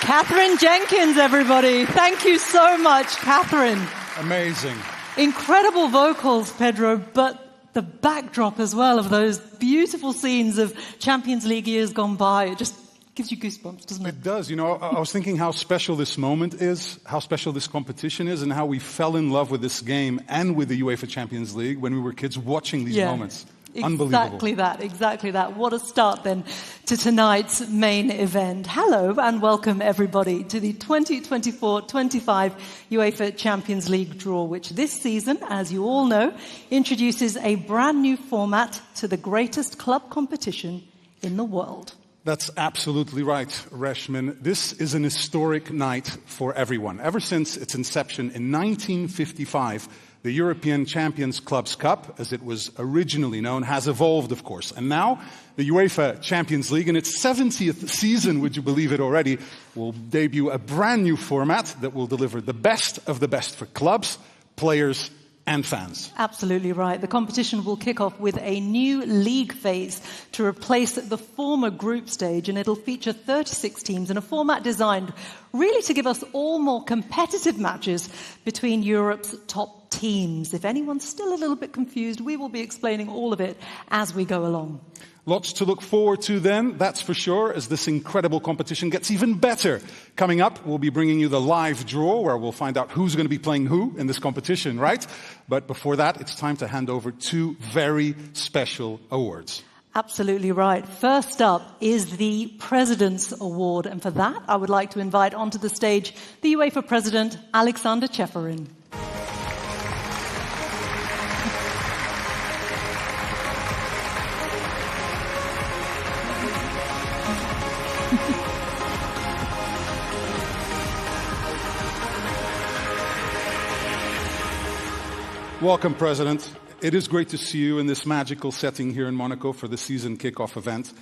Catherine Jenkins, everybody. Thank you so much, Catherine. Amazing. Incredible vocals, Pedro, but the backdrop as well of those beautiful scenes of Champions League years gone by, it just gives you goosebumps, doesn't it? It does. You know, I was thinking how special this moment is, how special this competition is, and how we fell in love with this game and with the UEFA Champions League when we were kids watching these moments. Unbelievable. Exactly that. What a start then to tonight's main event. Hello and welcome everybody to the 2024-25 UEFA Champions League draw, which this season, as you all know, introduces a brand new format to the greatest club competition in the world. That's absolutely right, Reshman. This is an historic night for everyone. Ever since its inception in 1955, the European Champions Clubs Cup, as it was originally known, has evolved, of course. And now, the UEFA Champions League, in its 70th season, would you believe it already, will debut a brand new format that will deliver the best of the best for clubs, players, and fans. Absolutely right. The competition will kick off with a new league phase to replace the former group stage, and it'll feature 36 teams in a format designed really to give us all more competitive matches between Europe's top teams. If anyone's still a little bit confused, we will be explaining all of it as we go along. Lots to look forward to then, that's for sure, as this incredible competition gets even better. Coming up, we'll be bringing you the live draw, where we'll find out who's going to be playing who in this competition, right? But before that, it's time to hand over two very special awards. Absolutely right. First up is the President's Award, and for that, I would like to invite onto the stage the UEFA President, Alexander Ceferin. Welcome, President. It is great to see you in this magical setting here in Monaco for the season kickoff event.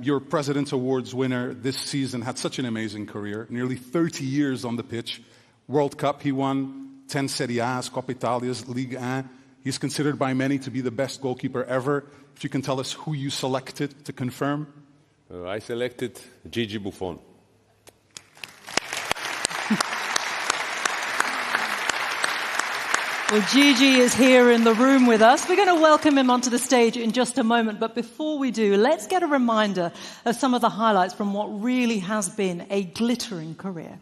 Your President's Awards winner this season had such an amazing career, nearly 30 years on the pitch. World Cup he won, 10 Serie A's, Coppa Italia's, Ligue 1. He's considered by many to be the best goalkeeper ever. If you can tell us who you selected to confirm. I selected Gigi Buffon. Well, Gigi is here in the room with us. We're going to welcome him onto the stage in just a moment. But before we do, let's get a reminder of some of the highlights from what really has been a glittering career.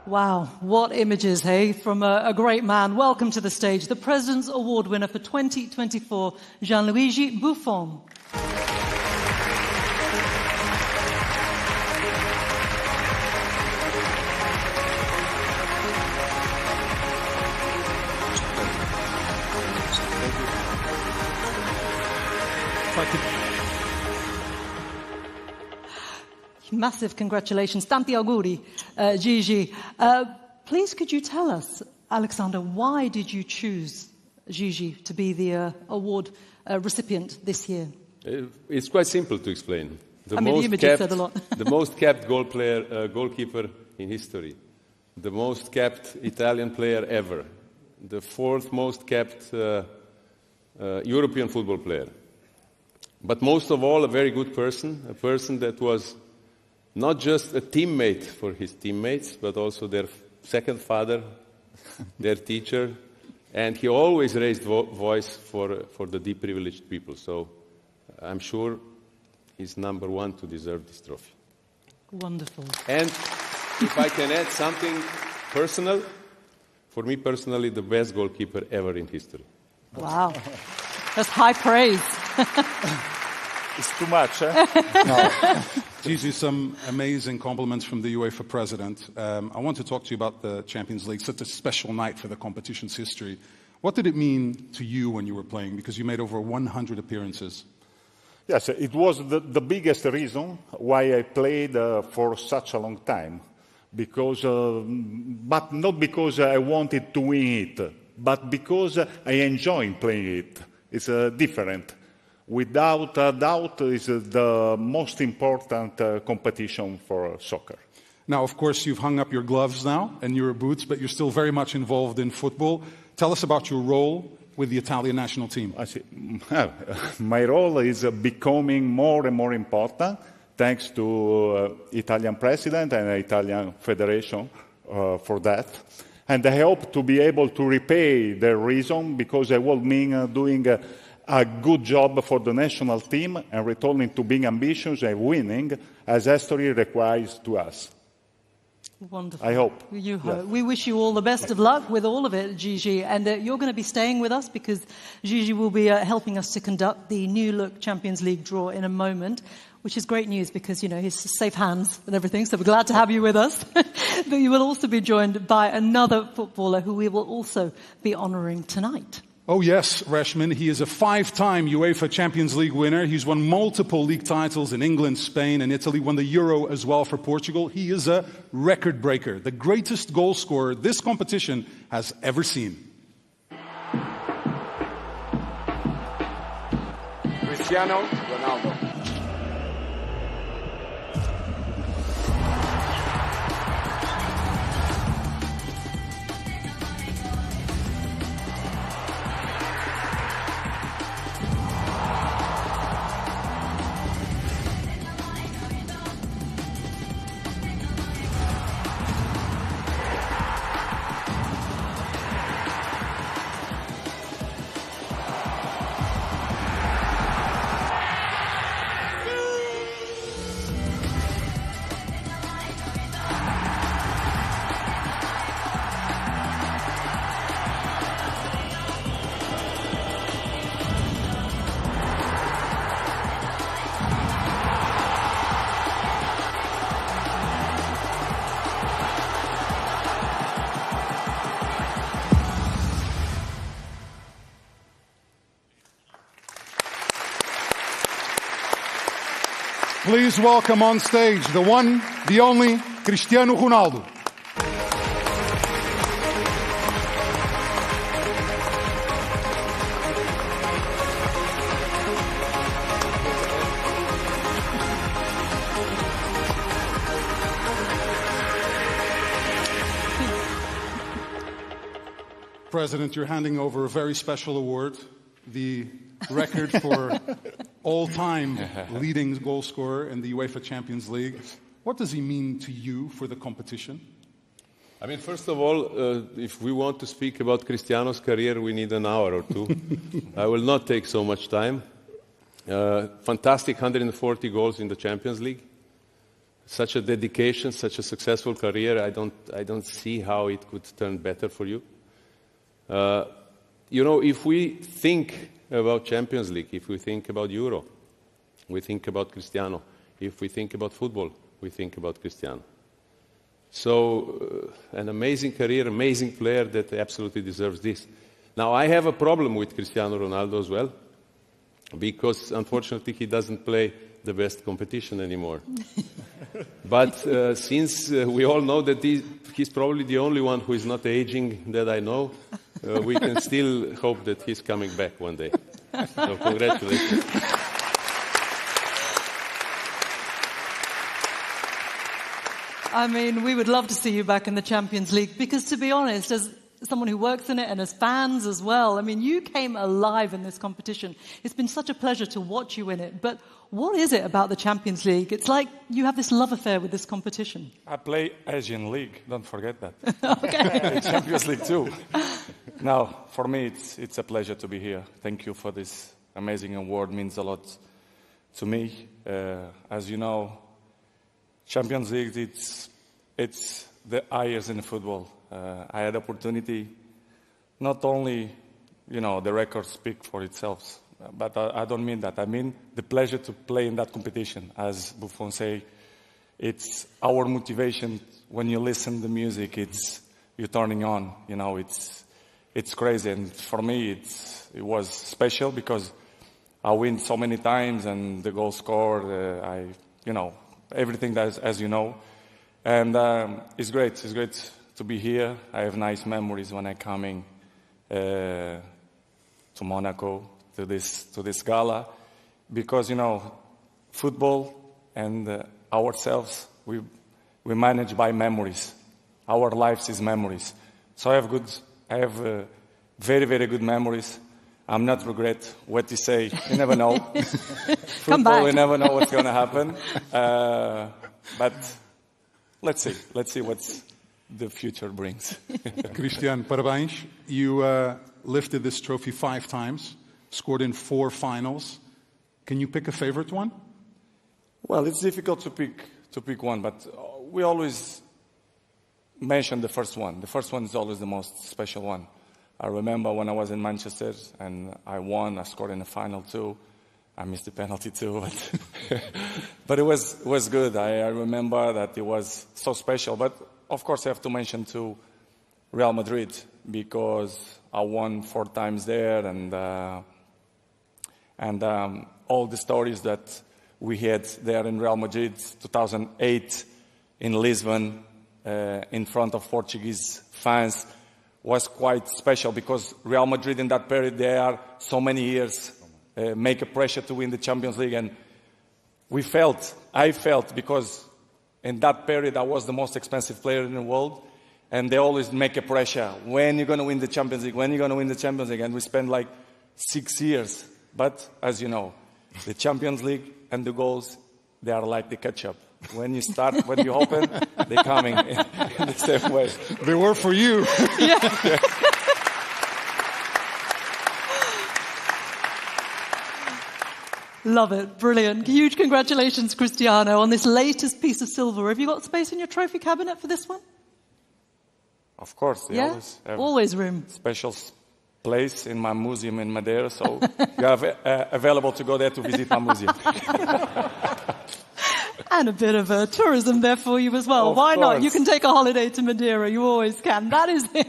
Wow, what images, hey, from a great man. Welcome to the stage, the President's Award winner for 2024, Gianluigi Buffon. Massive congratulations. Tanti auguri, Gigi. Please, could you tell us, Alexander, why did you choose Gigi to be the award recipient this year? It's quite simple to explain. The images said a lot. The most capped goalkeeper in history. The most capped Italian player ever. The fourth most capped European football player. But most of all, a very good person, a person that was not just a teammate for his teammates, but also their second father, their teacher, and he always raised voice for the deprivileged people. So I'm sure he's number one to deserve this trophy. Wonderful. And if I can add something personal, for me personally, the best goalkeeper ever in history. Wow. That's high praise. It's too much, eh? No. Gigi, some amazing compliments from the UEFA president. I want to talk to you about the Champions League, such a special night for the competition's history. What did it mean to you when you were playing? Because you made over 100 appearances. Yes, it was the biggest reason why I played for such a long time. Because, but not because I wanted to win it, but because I enjoy playing it. It's different. Without a doubt, it's the most important competition for soccer. Now, of course, you've hung up your gloves now and your boots, but you're still very much involved in football. Tell us about your role with the Italian national team. I see. My role is becoming more and more important, thanks to Italian president and Italian federation for that. And I hope to be able to repay their reason, because I will mean doing a good job for the national team and returning to being ambitious and winning as history requires to us. Wonderful. I hope. You hope. We wish you all the best of luck with all of it, Gigi. And you're going to be staying with us because Gigi will be helping us to conduct the New Look Champions League draw in a moment, which is great news because, you know, he's safe hands and everything. So we're glad to have you with us. But you will also be joined by another footballer who we will also be honouring tonight. Oh yes, Reshman. He is a 5-time UEFA Champions League winner. He's won multiple league titles in England, Spain and Italy, won the Euro as well for Portugal. He is a record breaker, the greatest goal scorer this competition has ever seen. Cristiano Ronaldo. Please welcome on stage the one, the only, Cristiano Ronaldo. President, you're handing over a very special award, the record for all-time leading goal scorer in the UEFA Champions League. What does he mean to you for the competition? I mean, first of all, if we want to speak about Cristiano's career, we need an hour or two. I will not take so much time. Fantastic 140 goals in the Champions League. Such a dedication, such a successful career. I don't see how it could turn better for you. You know, if we think about Champions League, if we think about Euro, we think about Cristiano. If we think about football, we think about Cristiano. So, an amazing career, amazing player that absolutely deserves this. Now, I have a problem with Cristiano Ronaldo as well, because unfortunately he doesn't play the best competition anymore. But since we all know that he's probably the only one who is not aging that I know, we can still hope that he's coming back one day. So congratulations. I mean, we would love to see you back in the Champions League because, to be honest, as someone who works in it and as fans as well, I mean, you came alive in this competition. It's been such a pleasure to watch you in it. But what is it about the Champions League? It's like you have this love affair with this competition. I play Asian League, don't forget that. Okay. Champions League too. Now, for me, it's a pleasure to be here. Thank you for this amazing award. It means a lot to me. As you know, Champions League, it's the highest in football. I had opportunity, not only, you know, the records speak for itself, but I don't mean that. I mean the pleasure to play in that competition. As Buffon say, it's our motivation. When you listen to the music, you're turning on. You know, it's crazy. And for me, it was special because I win so many times, and the goal scored. Everything that, as you know, and it's great. It's great to be here. I have nice memories when I coming to Monaco to this gala, because football and ourselves we manage by memories. Our lives is memories. So I have very, very good memories. I'm not regret what you say. You never know. Come back. We never know what's going to happen. But let's see what the future brings. Cristiano, parabéns. You lifted this trophy 5 times, scored in 4 finals. Can you pick a favorite one? Well, it's difficult to pick one, but we always mention the first one. The first one is always the most special one. I remember when I was in Manchester and I won. I scored in the final too. I missed the penalty too, but it was good. I remember that it was so special. But of course, I have to mention too Real Madrid, because I won 4 times there, and all the stories that we had there in Real Madrid, 2008 in Lisbon, in front of Portuguese fans, was quite special, because Real Madrid in that period, they are so many years make a pressure to win the Champions League, and I felt, because in that period I was the most expensive player in the world, and they always make a pressure, when you're going to win the Champions League, when you're going to win the Champions League, and we spent like 6 years. But as you know, the Champions League and the goals, they are like the ketchup. When you start, when you open, they're coming in the same way. They were for you. Yeah. Love it. Brilliant. Huge congratulations, Cristiano, on this latest piece of silver. Have you got space in your trophy cabinet for this one? Of course. They always have always room. Special place in my museum in Madeira, so you are available to go there to visit my museum. And a bit of tourism there for you as well. Why not? You can take a holiday to Madeira. You always can. That is it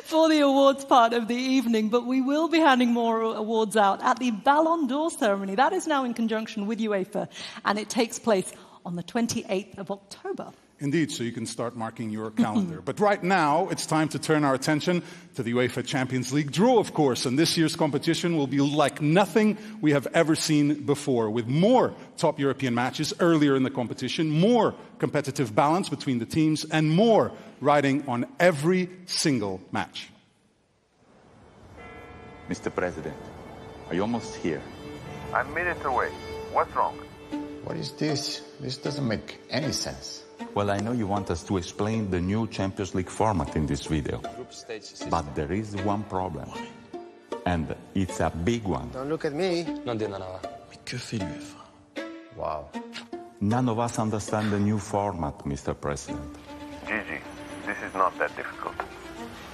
for the awards part of the evening. But we will be handing more awards out at the Ballon d'Or ceremony. That is now in conjunction with UEFA, and it takes place on the 28th of October. Indeed, so you can start marking your calendar. But right now, it's time to turn our attention to the UEFA Champions League draw, of course. And this year's competition will be like nothing we have ever seen before, with more top European matches earlier in the competition, more competitive balance between the teams, and more riding on every single match. Mr. President, are you almost here? I'm minutes away. What's wrong? What is this? This doesn't make any sense. Well, I know you want us to explain the new Champions League format in this video. But there is one problem. And it's a big one. Don't look at me. Non dire nada. Mais que fait l'UEFA? Wow. None of us understand the new format, Mr. President. Gigi, this is not that difficult.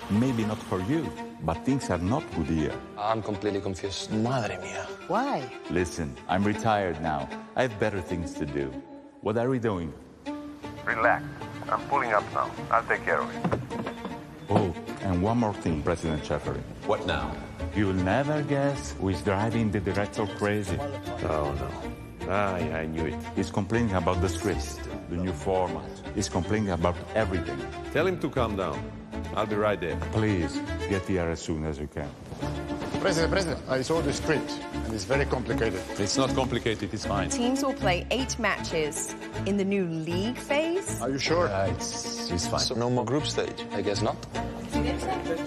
Maybe not for you, but things are not good here. I'm completely confused. Madre mía. Why? Listen, I'm retired now. I have better things to do. What are we doing? Relax. I'm pulling up now. I'll take care of it. Oh, and one more thing, President Sheffery. What now? You'll never guess who is driving the director crazy. Oh, no. I knew it. He's complaining about the script, the new format. He's complaining about everything. Tell him to calm down. I'll be right there. Please, get here as soon as you can. President, I saw the script, and it's very complicated. It's not complicated, it's fine. Teams will play 8 matches in the new league phase. Are you sure? It's fine. So no more group stage? I guess not.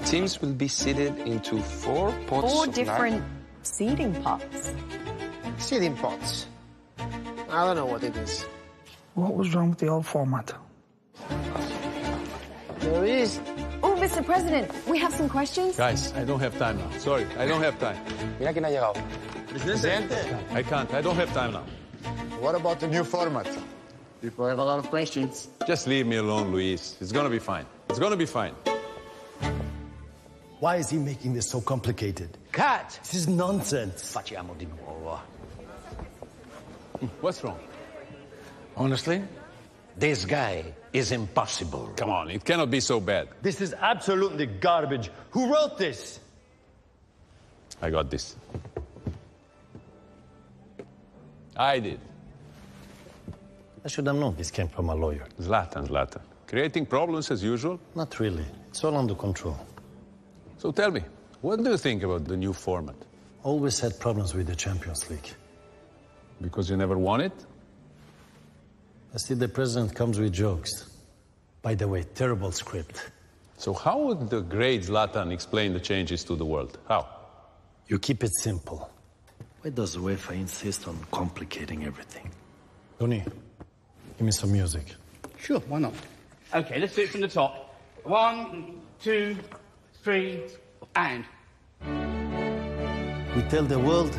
Teams will be seeded into 4 pots. 4 different seeding pots. Seeding pots. I don't know what it is. What was wrong with the old format? There is. Oh, Mr. President, we have some questions. Guys, I don't have time now. Sorry, I don't have time. Mira quién ha llegado. Presidente. I can't. I don't have time now. What about the new format? People have a lot of questions. Just leave me alone, Luis. It's gonna be fine. It's gonna be fine. Why is he making this so complicated? Cut! This is nonsense. Facciamo di nuovo. What's wrong? Honestly, this guy is impossible. Come on, it cannot be so bad. This is absolutely garbage. Who wrote this? I got this. I did. I should have known this came from a lawyer. Zlatan. Creating problems as usual? Not really. It's all under control. So tell me, what do you think about the new format? Always had problems with the Champions League. Because you never won it? I see the president comes with jokes. By the way, terrible script. So how would the great Zlatan explain the changes to the world? How? You keep it simple. Why does UEFA insist on complicating everything? Tony, give me some music. Sure, why not? Okay, let's do it from the top. 1, 2, 3, and. We tell the world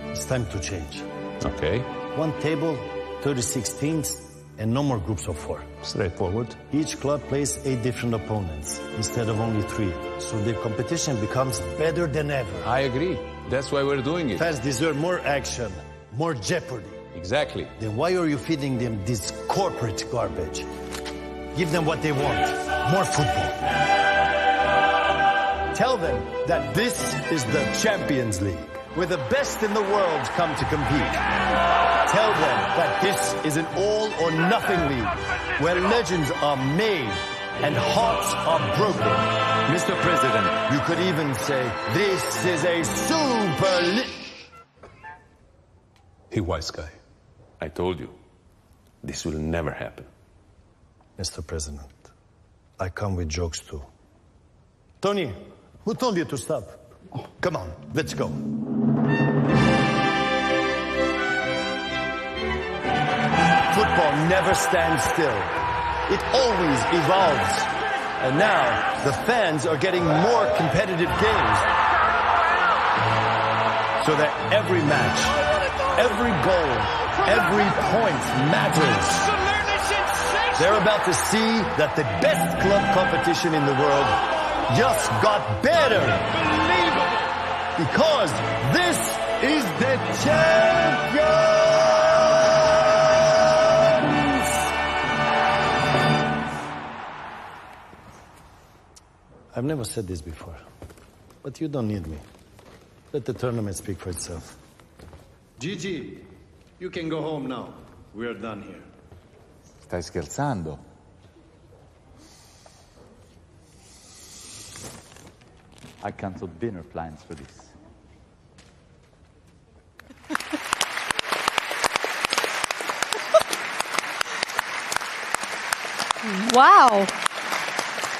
it's time to change. Okay. One table, 36 teams, and no more groups of 4. Straightforward. Each club plays 8 different opponents instead of only 3. So the competition becomes better than ever. I agree. That's why we're doing it. Fans deserve more action, more jeopardy. Exactly. Then why are you feeding them this corporate garbage? Give them what they want, more football. Tell them that this is the Champions League, where the best in the world come to compete. Tell them that this is an all-or-nothing league, where legends are made and hearts are broken. Mr. President, you could even say, this is a super Hey, wise guy, I told you, this will never happen. Mr. President, I come with jokes too. Tony, who told you to stop? Come on, let's go. Football never stands still. It always evolves. And now, the fans are getting more competitive games. So that every match, every goal, every point matters. They're about to see that the best club competition in the world just got better. Because this is the Champions! I've never said this before, but you don't need me. Let the tournament speak for itself. Gigi, you can go home now. We're done here. Stai scherzando? I canceled dinner plans for this. Wow.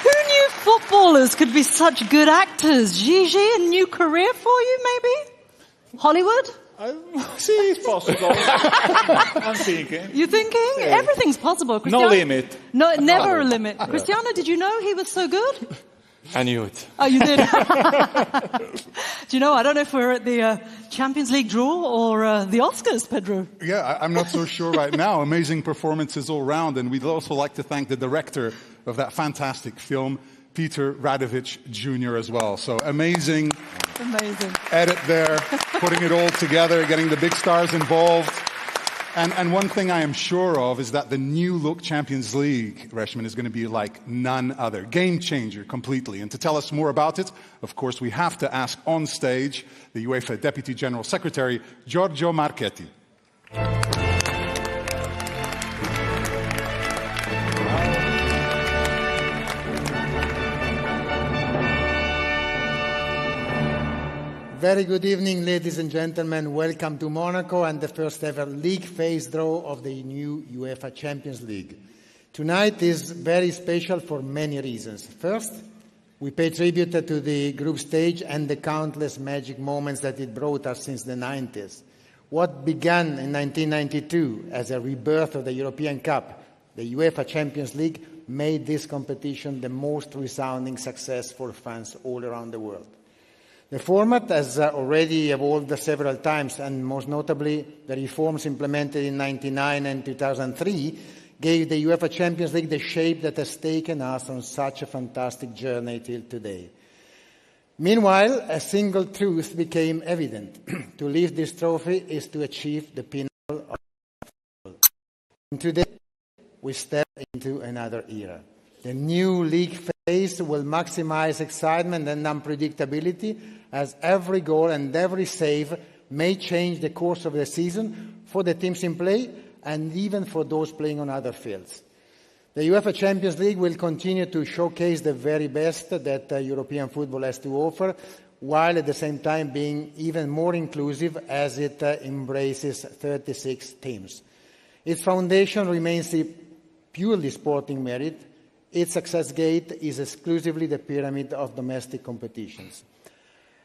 Who knew footballers could be such good actors? Gigi, a new career for you, maybe? Hollywood? See, it's possible. I'm thinking. You thinking? Yeah. Everything's possible. No limit. No, never a limit. Cristiano, did you know he was so good? I knew it. Oh, you did? Do you know, I don't know if we're at the Champions League draw or the Oscars, Pedro. Yeah, I'm not so sure right now. Amazing performances all round. And we'd also like to thank the director of that fantastic film, Peter Radovich Jr. as well. So amazing edit there, putting it all together, getting the big stars involved. And one thing I am sure of is that the new look Champions League, Reshman, is going to be like none other. Game changer completely. And to tell us more about it, of course, we have to ask on stage the UEFA Deputy General Secretary, Giorgio Marchetti. Very good evening, ladies and gentlemen. Welcome to Monaco and the first ever league phase draw of the new UEFA Champions League. Tonight is very special for many reasons. First, we pay tribute to the group stage and the countless magic moments that it brought us since the 90s. What began in 1992 as a rebirth of the European Cup, the UEFA Champions League, made this competition the most resounding success for fans all around the world. The format has already evolved several times, and most notably, the reforms implemented in 1999 and 2003 gave the UEFA Champions League the shape that has taken us on such a fantastic journey till today. Meanwhile, a single truth became evident. To lift this trophy is to achieve the pinnacle of football. And today, we step into another era. The new league phase will maximize excitement and unpredictability, as every goal and every save may change the course of the season for the teams in play and even for those playing on other fields. The UEFA Champions League will continue to showcase the very best that European football has to offer, while at the same time being even more inclusive as it embraces 36 teams. Its foundation remains a purely sporting merit. Its success gate is exclusively the pyramid of domestic competitions.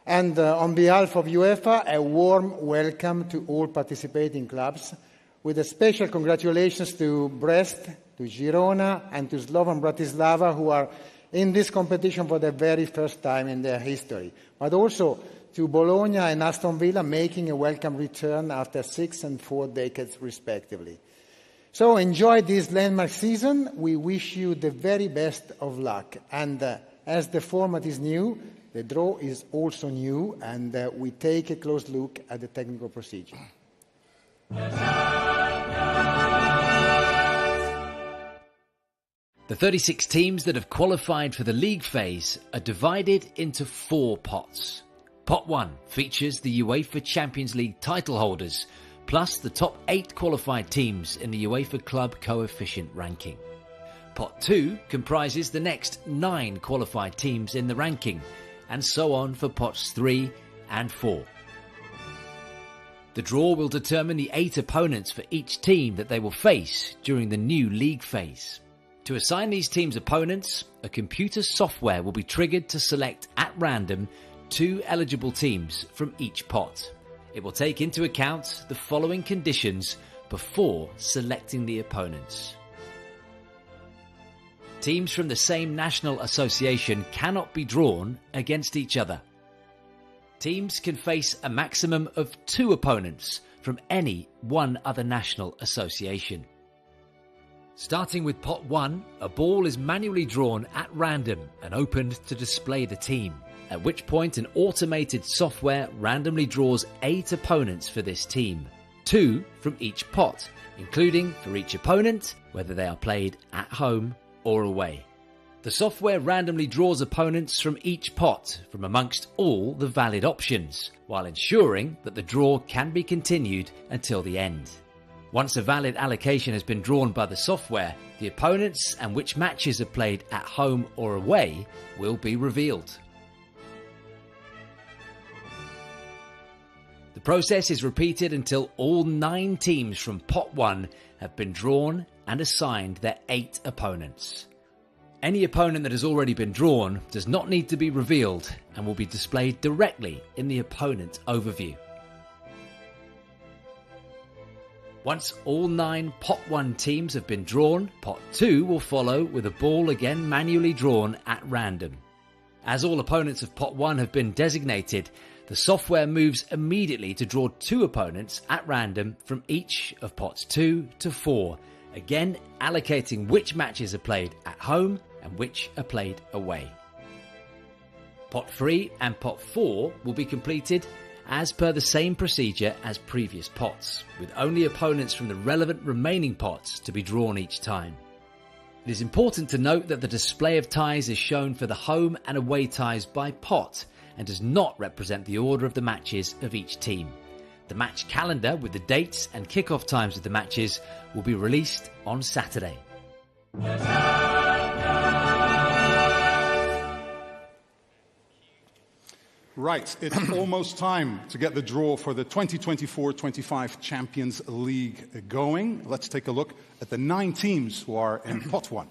And on behalf of UEFA, a warm welcome to all participating clubs, with a special congratulations to Brest, to Girona, and to Slovan Bratislava, who are in this competition for the very first time in their history, but also to Bologna and Aston Villa, making a welcome return after 6 and 4 decades, respectively. So enjoy this landmark season. We wish you the very best of luck. And as the format is new, the draw is also new, and we take a close look at the technical procedure. The 36 teams that have qualified for the league phase are divided into 4 pots. Pot 1 features the UEFA Champions League title holders, plus the top 8 qualified teams in the UEFA Club Coefficient ranking. Pot 2 comprises the next 9 qualified teams in the ranking, and so on for pots 3 and 4. The draw will determine the 8 opponents for each team that they will face during the new league phase. To assign these teams' opponents, a computer software will be triggered to select at random 2 eligible teams from each pot. It will take into account the following conditions before selecting the opponents. Teams from the same national association cannot be drawn against each other. Teams can face a maximum of 2 opponents from any one other national association. Starting with pot 1, a ball is manually drawn at random and opened to display the team, at which point an automated software randomly draws 8 opponents for this team, 2 from each pot, including for each opponent, whether they are played at home or away. The software randomly draws opponents from each pot from amongst all the valid options, while ensuring that the draw can be continued until the end. Once a valid allocation has been drawn by the software, the opponents and which matches are played at home or away will be revealed. The process is repeated until all 9 teams from pot 1 have been drawn and assigned their 8 opponents. Any opponent that has already been drawn does not need to be revealed and will be displayed directly in the opponent overview. Once all 9 pot 1 teams have been drawn, pot 2 will follow with a ball again manually drawn at random. As all opponents of pot 1 have been designated, the software moves immediately to draw 2 opponents at random from each of pots 2 to 4, again allocating which matches are played at home and which are played away. Pot 3 and pot 4 will be completed as per the same procedure as previous pots, with only opponents from the relevant remaining pots to be drawn each time. It is important to note that the display of ties is shown for the home and away ties by pot and does not represent the order of the matches of each team. The match calendar with the dates and kick-off times of the matches will be released on Saturday. Right, it's almost time to get the draw for the 2024-25 Champions League going. Let's take a look at the 9 teams who are in pot 1.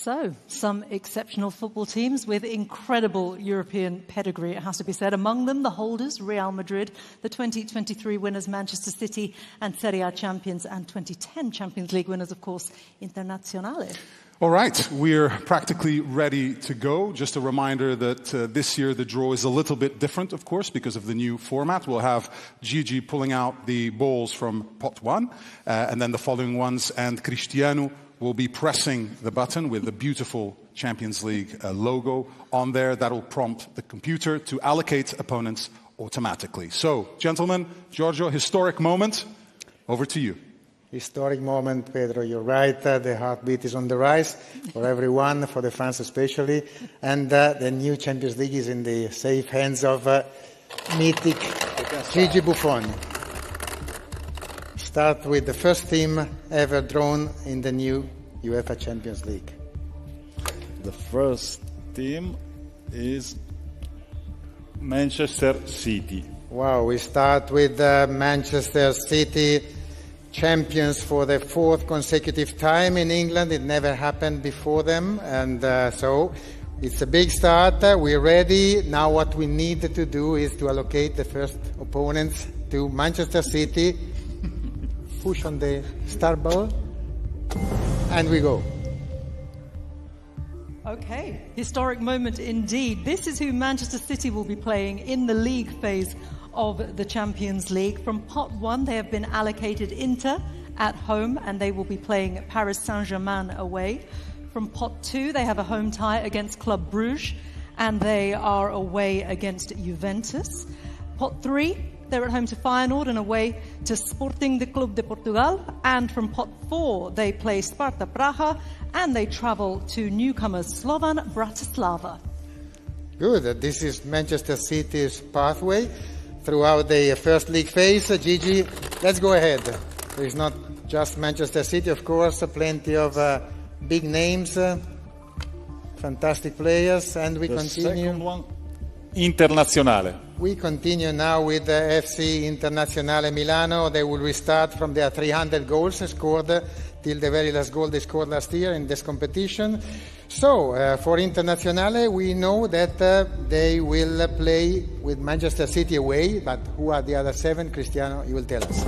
So, some exceptional football teams with incredible European pedigree, it has to be said. Among them, the holders, Real Madrid, the 2023 winners, Manchester City, and Serie A champions, and 2010 Champions League winners, of course, Internazionale. All right, we're practically ready to go. Just a reminder that this year the draw is a little bit different, of course, because of the new format. We'll have Gigi pulling out the balls from pot 1, and then the following ones, and Cristiano will be pressing the button with the beautiful Champions League logo on there. That'll prompt the computer to allocate opponents automatically. So, gentlemen, Giorgio, historic moment. Over to you. Historic moment, Pedro. You're right. The heartbeat is on the rise for everyone, for the fans especially. And the new Champions League is in the safe hands of mythic Gigi Buffon. Start with the first team ever drawn in the new UEFA Champions League. The first team is Manchester City. Wow, we start with Manchester City, champions for the 4th consecutive time in England. It never happened before them, and so it's a big start. We're ready. Now what we need to do is to allocate the first opponents to Manchester City. Push on the start ball, and we go. Okay, historic moment indeed. This is who Manchester City will be playing in the league phase of the Champions League. From pot 1, they have been allocated Inter at home, and they will be playing Paris Saint-Germain away. From pot 2, they have a home tie against Club Brugge, and they are away against Juventus. Pot 3, they're at home to Feyenoord and away to Sporting de Club de Portugal. And from pot 4, they play Sparta Praha, and they travel to newcomers Slovan Bratislava. Good. This is Manchester City's pathway throughout the first league phase. Gigi, let's go ahead. There is not just Manchester City, of course, plenty of big names, fantastic players, and we continue. Second one, Internazionale. We continue now with FC Internazionale Milano. They will restart from their 300 goals scored till the very last goal they scored last year in this competition. So, for Internazionale, we know that they will play with Manchester City away, but who are the other 7? Cristiano, you will tell us.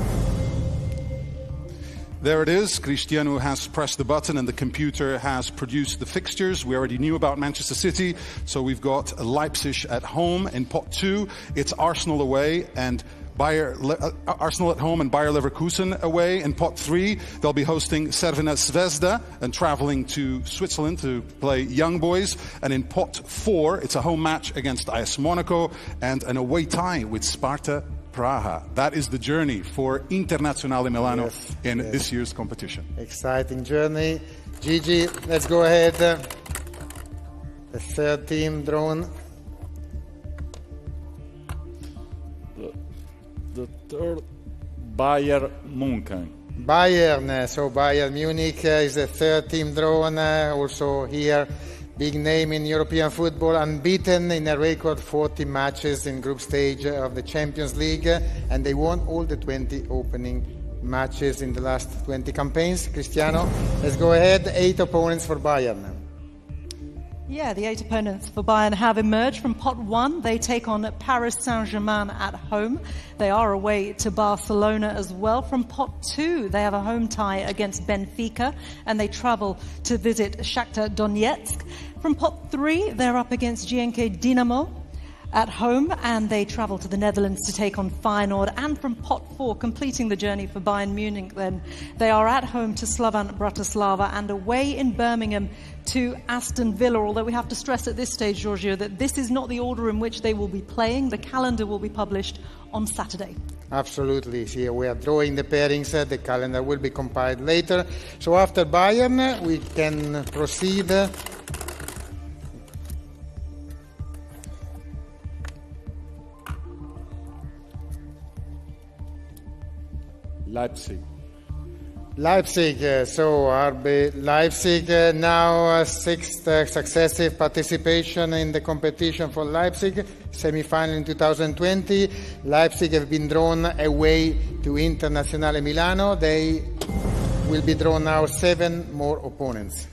There it is. Cristiano has pressed the button and the computer has produced the fixtures. We already knew about Manchester City, so we've got Leipzig at home. In pot 2, it's Arsenal away and Arsenal at home and Bayer Leverkusen away. In pot 3, they'll be hosting Crvena Zvezda and traveling to Switzerland to play Young Boys. And in pot 4, it's a home match against AS Monaco and an away tie with Sparta Praha. That is the journey for Internazionale Milano in this year's competition. Exciting journey. Gigi, let's go ahead. The third team drawn. The third, Bayern Munich. Bayern, so Bayern Munich is the third team drawn. Also here, big name in European football, unbeaten in a record 40 matches in group stage of the Champions League, and they won all the 20 opening matches in the last 20 campaigns. Cristiano, let's go ahead. 8 opponents for Bayern. Yeah, the 8 opponents for Bayern have emerged. From pot 1, they take on Paris Saint-Germain at home. They are away to Barcelona as well. From pot 2, they have a home tie against Benfica, and they travel to visit Shakhtar Donetsk. From pot 3, they're up against GNK Dinamo at home, and they travel to the Netherlands to take on Feyenoord. And from pot 4, completing the journey for Bayern Munich, then they are at home to Slovan Bratislava and away in Birmingham to Aston Villa, although we have to stress at this stage, Giorgio, that this is not the order in which they will be playing. The calendar will be published on Saturday. Absolutely. Here we are drawing the pairings. The calendar will be compiled later. So after Bayern, we can proceed. Leipzig, so RB Leipzig now 6th successive participation in the competition for Leipzig, semi-final in 2020. Leipzig have been drawn away to Internazionale Milano. They will be drawn now 7 more opponents.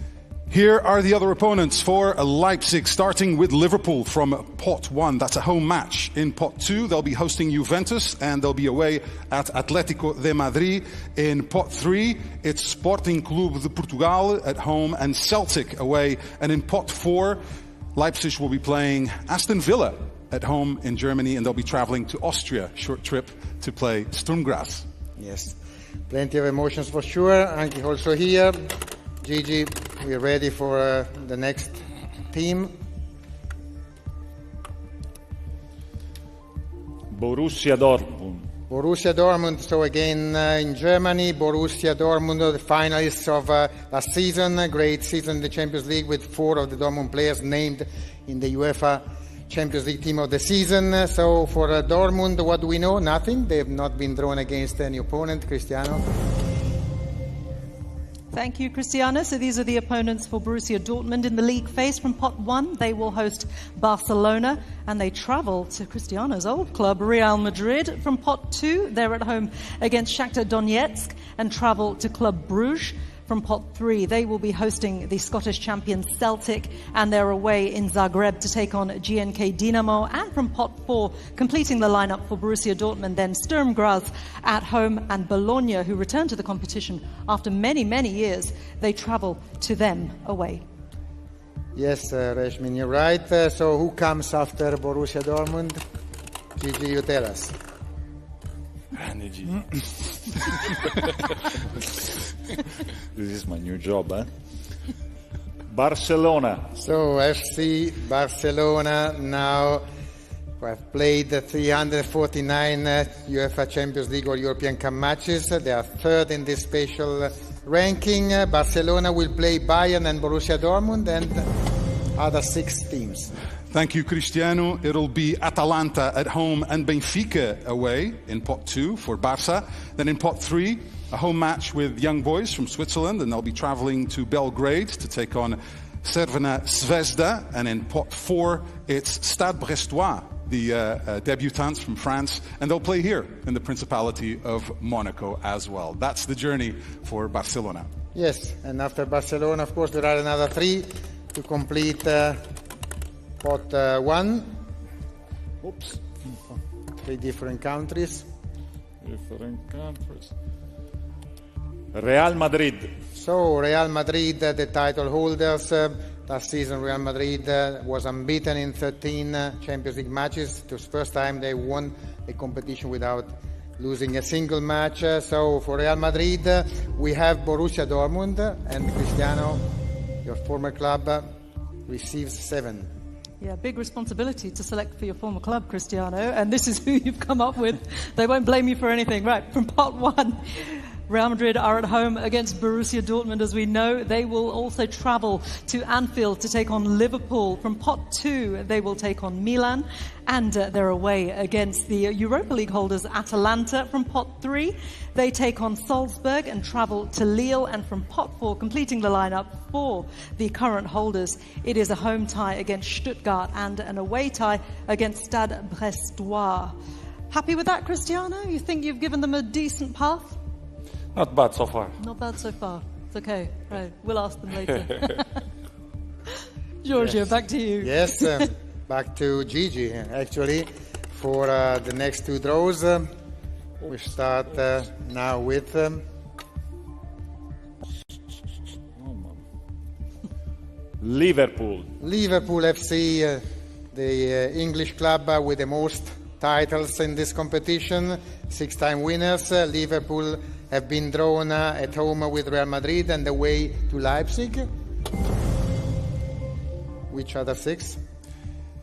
Here are the other opponents for Leipzig, starting with Liverpool from Pot 1. That's a home match. In Pot 2, they'll be hosting Juventus, and they'll be away at Atlético de Madrid. In Pot 3, it's Sporting Clube de Portugal at home and Celtic away. And in Pot 4, Leipzig will be playing Aston Villa at home in Germany, and they'll be traveling to Austria, short trip, to play Sturm Graz. Yes, plenty of emotions for sure. Anche also here. Gigi, we're ready for the next team. Borussia Dortmund. Borussia Dortmund, so again in Germany, Borussia Dortmund, the finalists of last season, a great season in the Champions League with 4 of the Dortmund players named in the UEFA Champions League team of the season. So for Dortmund, what do we know? Nothing. They have not been drawn against any opponent. Cristiano? Thank you, Cristiano. So these are the opponents for Borussia Dortmund in the league phase. From Pot 1, they will host Barcelona, and they travel to Cristiano's old club, Real Madrid. From Pot 2, they're at home against Shakhtar Donetsk and travel to Club Bruges. From Pot 3, they will be hosting the Scottish champion Celtic, and they're away in Zagreb to take on GNK Dinamo. And from Pot 4, completing the lineup for Borussia Dortmund, then Sturm Graz at home, and Bologna, who return to the competition after many, many years. They travel to them away. Yes, Reshmin, you're right. So who comes after Borussia Dortmund? Gigi, you tell us. This is my new job, eh? Barcelona. So FC Barcelona now have played 349 UEFA Champions League or European Cup matches. They are third in this special ranking. Barcelona will play Bayern and Borussia Dortmund and other 6 teams. Thank you, Cristiano. It'll be Atalanta at home and Benfica away in Pot 2 for Barça. Then in Pot 3, a home match with young boys from Switzerland, and they'll be traveling to Belgrade to take on Crvena Zvezda. And in Pot 4, it's Stade Brestois, the debutants from France, and they'll play here in the Principality of Monaco as well. That's the journey for Barcelona. Yes, and after Barcelona, of course, there are another 3 to complete Pot 1. Oops. 3 different countries. Real Madrid. So Real Madrid, the title holders. Last season Real Madrid was unbeaten in 13 Champions League matches. It was the first time they won a competition without losing a single match. So for Real Madrid, we have Borussia Dortmund, and Cristiano, your former club, receives 7. Yeah, big responsibility to select for your former club, Cristiano, and this is who you've come up with. They won't blame you for anything. Right, from Pot 1, Real Madrid are at home against Borussia Dortmund, as we know. They will also travel to Anfield to take on Liverpool. From Pot 2, they will take on Milan, and they're away against the Europa League holders Atalanta. From Pot 3, they take on Salzburg and travel to Lille. And from Pot 4, completing the lineup for the current holders, it is a home tie against Stuttgart and an away tie against Stade Brestois. Happy with that, Cristiano? You think you've given them a decent path? Not bad so far. Not bad so far. It's okay. Right, we'll ask them later. Giorgio, yes. Back to you. Yes, back to Gigi, actually, for the next 2 draws. We start now with Liverpool. Liverpool FC, the English club with the most titles in this competition, 6-time winners. Liverpool have been drawn at home with Real Madrid and away to Leipzig. Which other 6?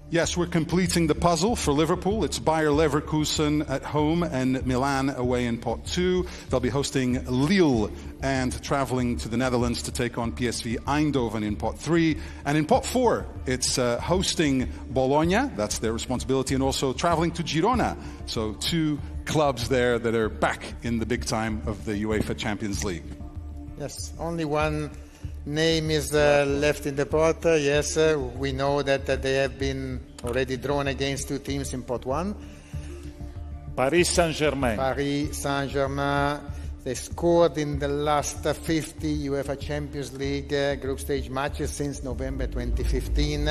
Yes, we're completing the puzzle for Liverpool. It's Bayer Leverkusen at home and Milan away in Pot 2. They'll be hosting Lille and traveling to the Netherlands to take on PSV Eindhoven in Pot 3. And in Pot 4, it's hosting Bologna. That's their responsibility. And also traveling to Girona. So 2 clubs there that are back in the big time of the UEFA Champions League. Yes, only one name is left in the pot. Yes, we know that they have been already drawn against 2 teams in Pot 1. Paris Saint-Germain. Paris Saint-Germain. They scored in the last 50 UEFA Champions League group stage matches since November 2015.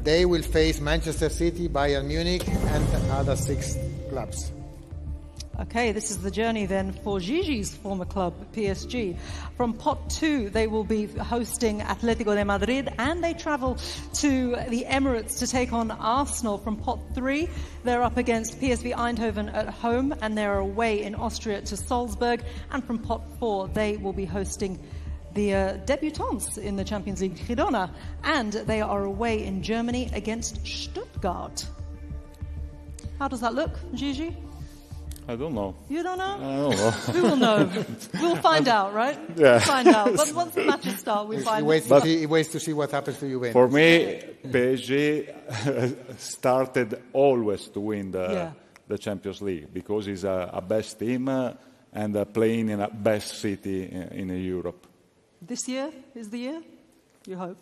They will face Manchester City, Bayern Munich, and other 6 clubs. Okay, this is the journey then for Gigi's former club, PSG. From Pot 2, they will be hosting Atletico de Madrid, and they travel to the Emirates to take on Arsenal. From Pot 3, they're up against PSV Eindhoven at home, and they're away in Austria to Salzburg. And from Pot 4, they will be hosting the debutants in the Champions League, Girona, and they are away in Germany against Stuttgart. How does that look, Gigi? I don't know. You don't know? I don't know. Who will know? We'll find out, right? Yeah. We'll find out. But once the matches start, we'll find out. He waits to see what happens to Juventus. For me, PSG started always to win the Champions League because it's a best team and playing in a best city in Europe. This year is the year? You hope.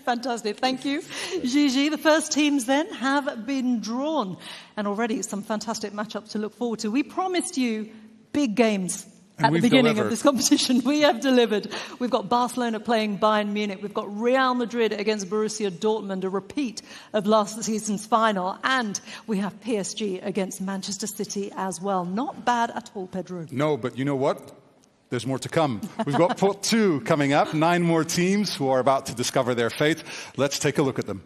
Fantastic. Thank you, Gigi. The first teams then have been drawn, and already some fantastic matchups to look forward to. We promised you big games at the beginning of this competition. We have delivered. We've got Barcelona playing Bayern Munich. We've got Real Madrid against Borussia Dortmund, a repeat of last season's final. And we have PSG against Manchester City as well. Not bad at all, Pedro. No, but you know what? There's more to come. We've got Pot 2 coming up, 9 more teams who are about to discover their fate. Let's take a look at them.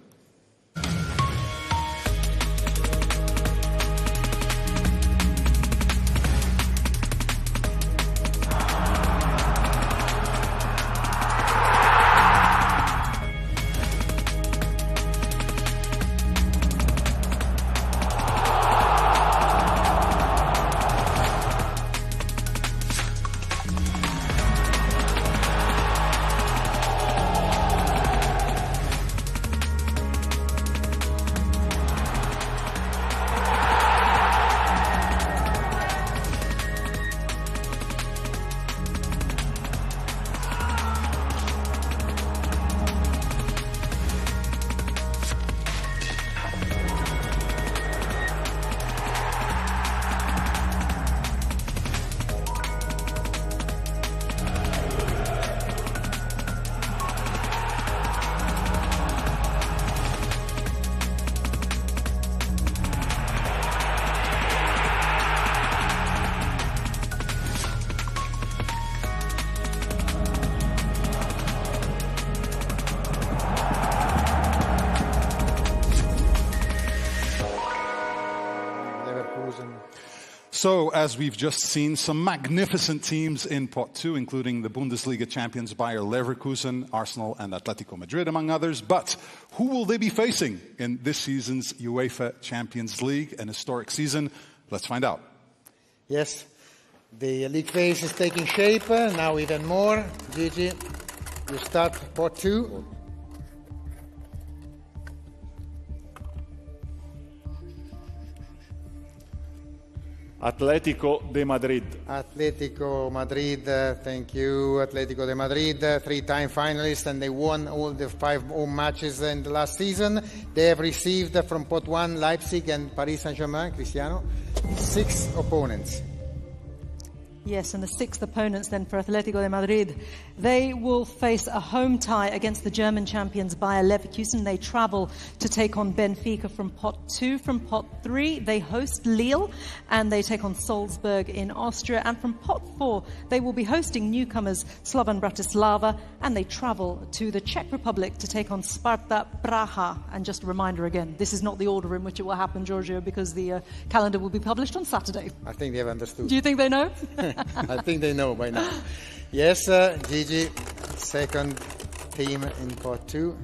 So, as we've just seen, some magnificent teams in Pot 2, including the Bundesliga champions Bayer Leverkusen, Arsenal and Atletico Madrid, among others. But who will they be facing in this season's UEFA Champions League, an historic season? Let's find out. Yes, the league phase is taking shape, now even more. Gigi, you start Pot 2. Atletico de Madrid. Atletico Madrid, thank you. Atletico de Madrid, 3-time finalists, and they won all the 5 home matches in the last season. They have received from Pot 1, Leipzig and Paris Saint-Germain, Cristiano, 6 opponents. Yes, and the 6th opponents then for Atletico de Madrid. They will face a home tie against the German champions Bayer Leverkusen. They travel to take on Benfica from Pot 2. From Pot 3, they host Lille and they take on Salzburg in Austria. And from Pot 4, they will be hosting newcomers Slovan Bratislava and they travel to the Czech Republic to take on Sparta Praha. And just a reminder again, this is not the order in which it will happen, Giorgio, because the calendar will be published on Saturday. I think they have understood. Do you think they know? I think they know by now. Yes, Gigi, second team in Pot 2.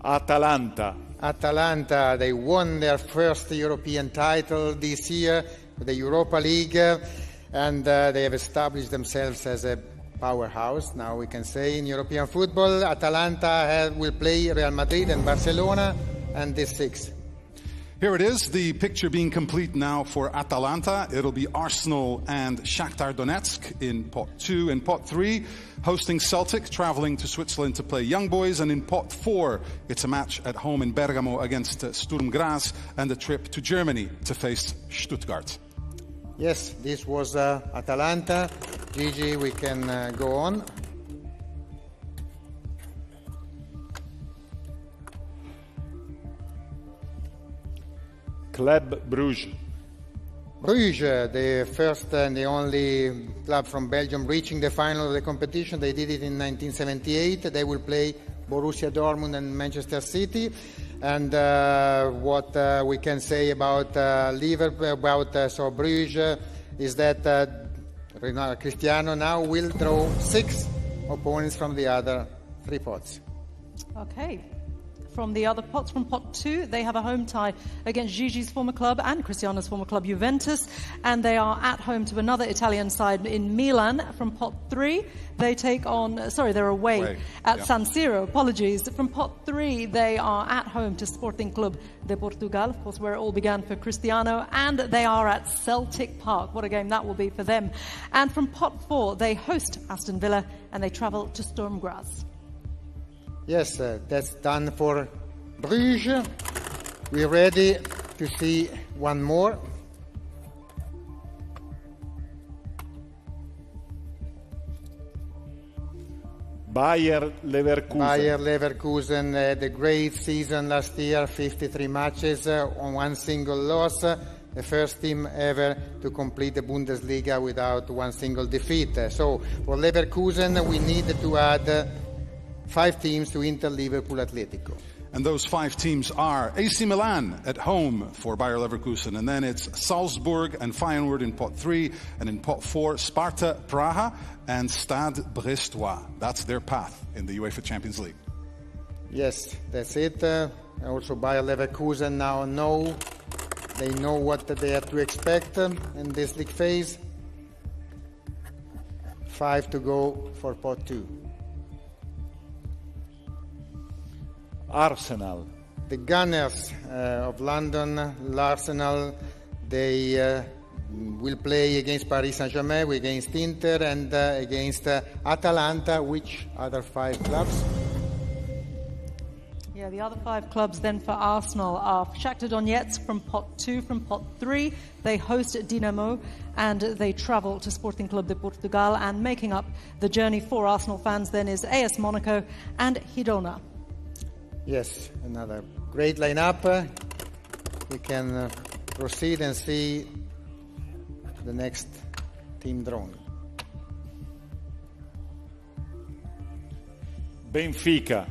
Atalanta. Atalanta, they won their first European title this year, the Europa League, and they have established themselves as a powerhouse, now we can say, in European football. Atalanta will play Real Madrid and Barcelona, and this 6. Here it is, the picture being complete now for Atalanta. It'll be Arsenal and Shakhtar Donetsk in pot 2. In pot 3, hosting Celtic, traveling to Switzerland to play Young Boys. And in pot 4, it's a match at home in Bergamo against Sturm Graz and a trip to Germany to face Stuttgart. Yes, this was Atalanta. Gigi, we can go on. Club Bruges. Bruges, the first and the only club from Belgium reaching the final of the competition. They did it in 1978. They will play Borussia Dortmund and Manchester City. And what we can say about Bruges is that Cristiano now will draw 6 opponents from the other 3 pots. Okay. From the other pots, from pot 2, they have a home tie against Gigi's former club and Cristiano's former club, Juventus, and they are at home to another Italian side in Milan. From pot 3, they take on, they're away at San Siro, apologies. From pot 3, they are at home to Sporting Club de Portugal, of course, where it all began for Cristiano, and they are at Celtic Park. What a game that will be for them. And from pot 4, they host Aston Villa, and they travel to Sturm Graz. Yes, that's done for Bruges. We're ready to see one more. Bayer Leverkusen. Bayer Leverkusen had a great season last year, 53 matches on one single loss. The first team ever to complete the Bundesliga without one single defeat. So for Leverkusen, we need to add 5 teams to Inter, Liverpool, Atletico. And those 5 teams are AC Milan at home for Bayer Leverkusen. And then it's Salzburg and Feyenoord in pot 3. And in pot 4, Sparta Praha and Stade Brestois. That's their path in the UEFA Champions League. Yes, that's it. Also Bayer Leverkusen now they know what they have to expect in this league phase. 5 to go for pot 2. Arsenal. The Gunners of London, Arsenal, they will play against Paris Saint-Germain, against Inter, and against Atalanta. Which other 5 clubs? Yeah, the other 5 clubs then for Arsenal are Shakhtar Donetsk from pot 2. From pot 3, they host Dinamo and they travel to Sporting Club de Portugal. And making up the journey for Arsenal fans then is AS Monaco and Girona. Yes, another great lineup. We can proceed and see the next team drawn. Benfica.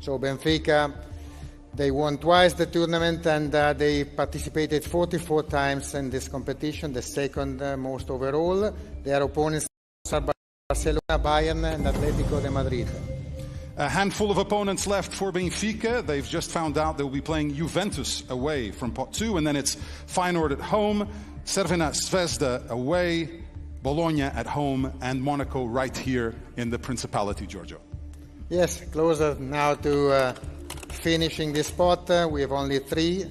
So Benfica, they won twice the tournament and they participated 44 times in this competition, the second most overall. Their opponents are Barcelona, Bayern and Atletico de Madrid. A handful of opponents left for Benfica. They've just found out they'll be playing Juventus away from pot 2. And then it's Feyenoord at home, Crvena Zvezda away, Bologna at home, and Monaco right here in the Principality, Giorgio. Yes, closer now to finishing this spot. We have only 3.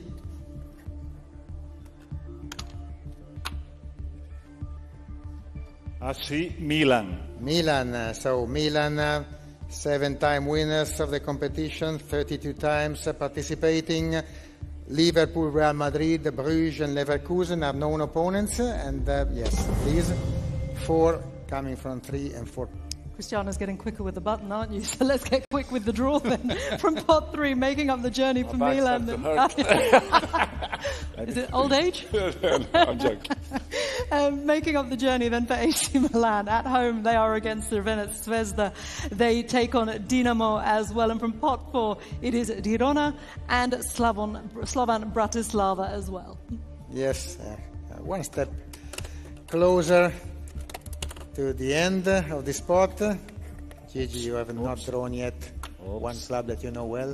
AC Milan. So Milan, 7-time winners of the competition, 32 times participating. Liverpool, Real Madrid, Bruges and Leverkusen are known opponents. And yes, these 4 coming from 3 and 4. Cristiano's getting quicker with the button, aren't you? So let's get quick with the draw then. From pot 3, making up the journey for Milan. Is it old age? No, I'm joking. Making up the journey then for AC Milan. At home, they are against Crvena Zvezda. They take on Dinamo as well. And from pot 4, it is Girona and Slovan Bratislava as well. Yes, one step closer to the end of the spot. Gigi, you have not drawn yet one club that you know well.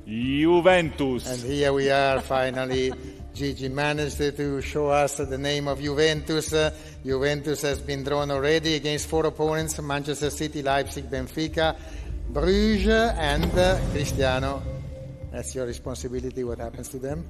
Juventus. And here we are finally. Gigi managed to show us the name of Juventus. Juventus has been drawn already against 4 opponents: Manchester City, Leipzig, Benfica, Bruges and Cristiano That's your responsibility, what happens to them.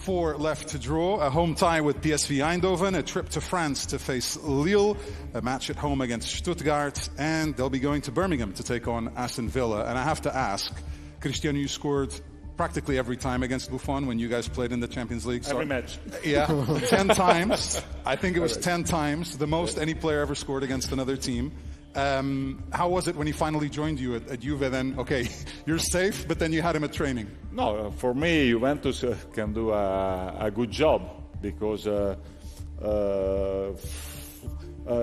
4 left to draw, a home tie with PSV Eindhoven, a trip to France to face Lille, a match at home against Stuttgart, and they'll be going to Birmingham to take on Aston Villa. And I have to ask, Cristiano, you scored practically every time against Buffon when you guys played in the Champions League. Every match. Yeah, 10 times. I think it was 10 times, the most any player ever scored against another team. How was it when he finally joined you at Juve then? Okay, you're safe, but then you had him at training. No, for me, Juventus can do a good job because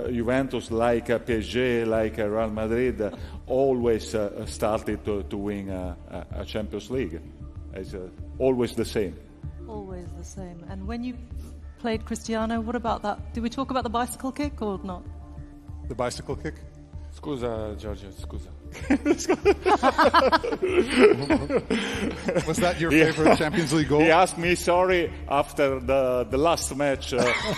Juventus, like PSG, like Real Madrid, always started to win a Champions League. It's always the same. Always the same. And when you played Cristiano, what about that? Did we talk about the bicycle kick or not? The bicycle kick? Scusa, Giorgio, scusa. Was that your favorite Champions League goal? He asked me sorry after the last match,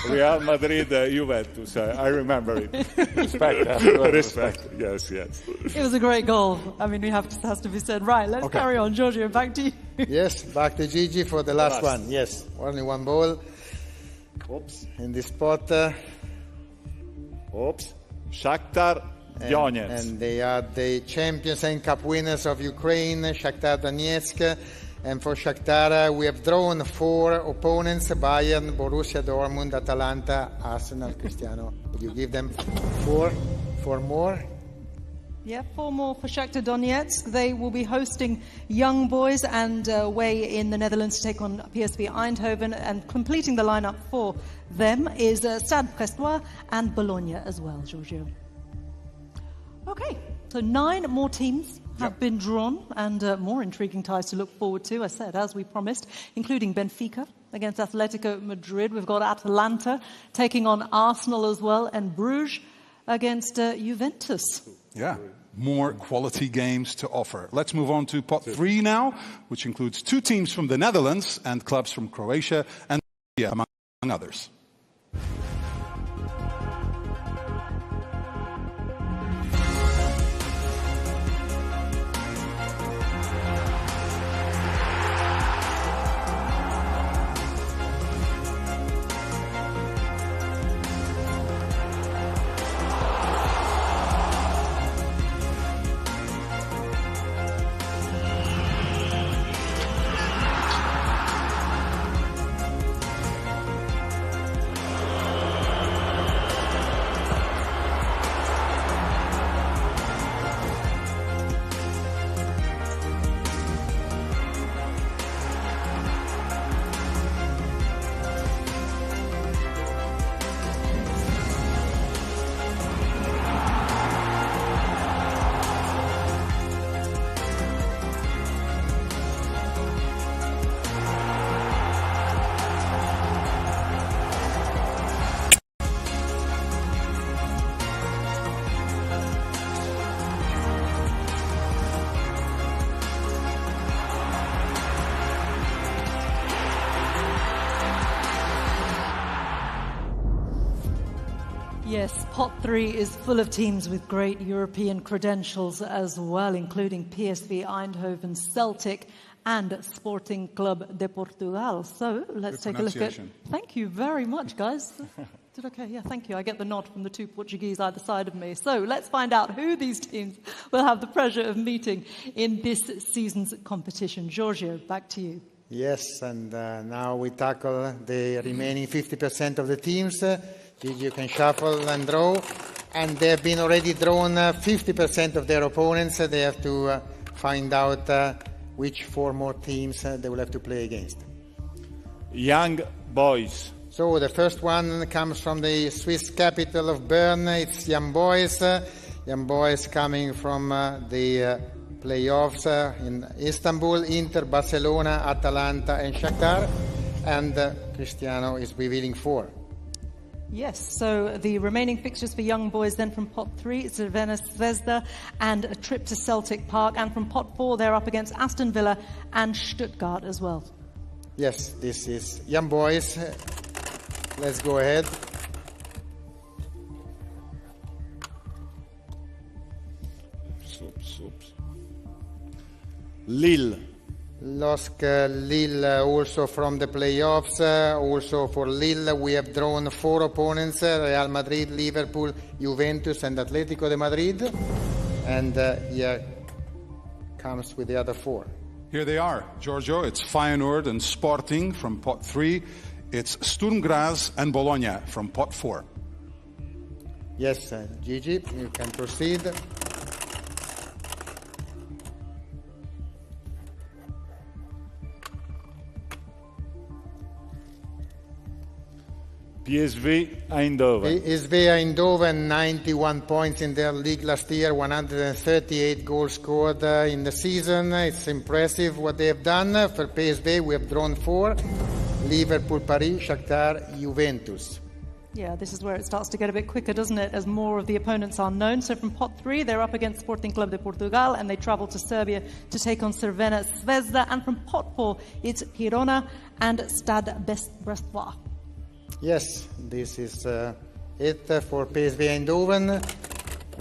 Real Madrid, Juventus. I remember it. Respect. Respect. Yes. It was a great goal. I mean, has to be said. Right, let's carry on. Giorgio, back to you. Yes, back to Gigi for the last one. Yes, only one ball. Oops. In this spot. Oops. Shakhtar Donetsk. And they are the champions and cup winners of Ukraine, Shakhtar Donetsk. And for Shakhtar, we have drawn 4 opponents: Bayern, Borussia Dortmund, Atalanta, Arsenal. Cristiano, would you give them 4 more? Yeah, 4 more for Shakhtar Donetsk. They will be hosting Young Boys and away in the Netherlands to take on PSV Eindhoven. And completing the lineup for them is Stade Brestois and Bologna as well, Giorgio. Okay, so 9 more teams have been drawn and more intriguing ties to look forward to, I said, as we promised, including Benfica against Atletico Madrid. We've got Atalanta taking on Arsenal as well, and Bruges against Juventus. Yeah, more quality games to offer. Let's move on to pot 3 now, which includes 2 teams from the Netherlands and clubs from Croatia and Serbia, among others. Yes, pot 3 is full of teams with great European credentials as well, including PSV Eindhoven, Celtic and Sporting Club de Portugal. So let's take a look at... Thank you very much, guys. Did okay? Yeah, thank you. I get the nod from the 2 Portuguese either side of me. So let's find out who these teams will have the pleasure of meeting in this season's competition. Giorgio, back to you. Yes, and now we tackle the remaining 50% of the teams. Gigi, you can shuffle and draw. And they have been already drawn 50% of their opponents. They have to find out which 4 more teams they will have to play against. Young Boys. So the first one comes from the Swiss capital of Bern. It's Young Boys. Young Boys coming from the playoffs in Istanbul, Inter, Barcelona, Atalanta and Shakhtar. And Cristiano is revealing 4. Yes, so the remaining fixtures for Young Boys then from pot 3, it's Crvena Zvezda and a trip to Celtic Park. And from pot 4, they're up against Aston Villa and Stuttgart as well. Yes, this is Young Boys. Let's go ahead. Lille. LOSC Lille also from the playoffs. Also for Lille, we have drawn 4 opponents, Real Madrid, Liverpool, Juventus and Atletico de Madrid. And here comes with the other 4. Here they are, Giorgio. It's Feyenoord and Sporting from pot 3. It's Sturm Graz and Bologna from pot 4. Yes, Gigi, you can proceed. PSV Eindhoven. PSV Eindhoven, 91 points in their league last year, 138 goals scored in the season. It's impressive what they have done. For PSV, we have drawn 4. Liverpool, Paris, Shakhtar, Juventus. Yeah, this is where it starts to get a bit quicker, doesn't it, as more of the opponents are known. So from pot 3, they're up against Sporting Club de Portugal, and they travel to Serbia to take on Crvena Zvezda. And from pot 4, it's Girona and Stade Brestois. Yes, this is it for PSV Eindhoven.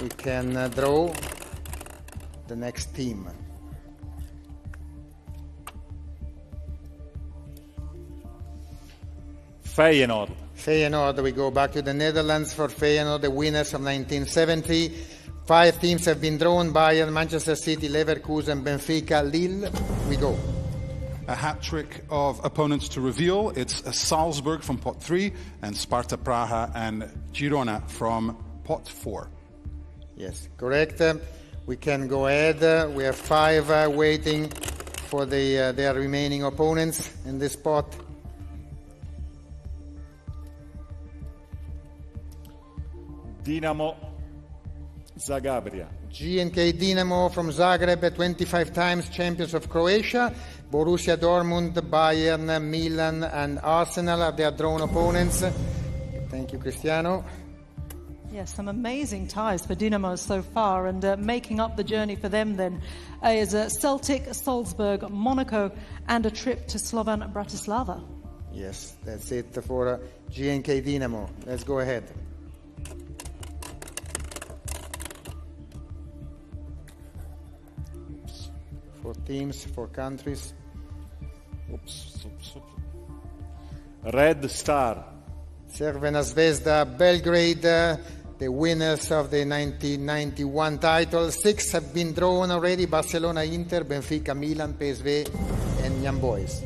We can draw the next team. Feyenoord. Feyenoord, we go back to the Netherlands for Feyenoord, the winners of 1970. 5 teams have been drawn: Bayern, Manchester City, Leverkusen, Benfica, Lille. We go. A hat-trick of opponents to reveal. It's Salzburg from pot 3 and Sparta Praha and Girona from pot 4. Yes, correct. We can go ahead. We have 5 waiting for their remaining opponents in this pot. Dinamo Zagabria. GNK Dinamo from Zagreb, 25 times champions of Croatia. Borussia Dortmund, Bayern, Milan and Arsenal are their drawn opponents. Thank you, Cristiano. Yes, some amazing ties for Dinamo so far, and making up the journey for them then is Celtic, Salzburg, Monaco and a trip to Slovan Bratislava. Yes, that's it for GNK Dinamo. Let's go ahead. For teams, for countries. Oops. Red Star. Crvena Zvezda, Belgrade, the winners of the 1991 title. 6 have been drawn already: Barcelona, Inter, Benfica, Milan, PSV and Young Boys.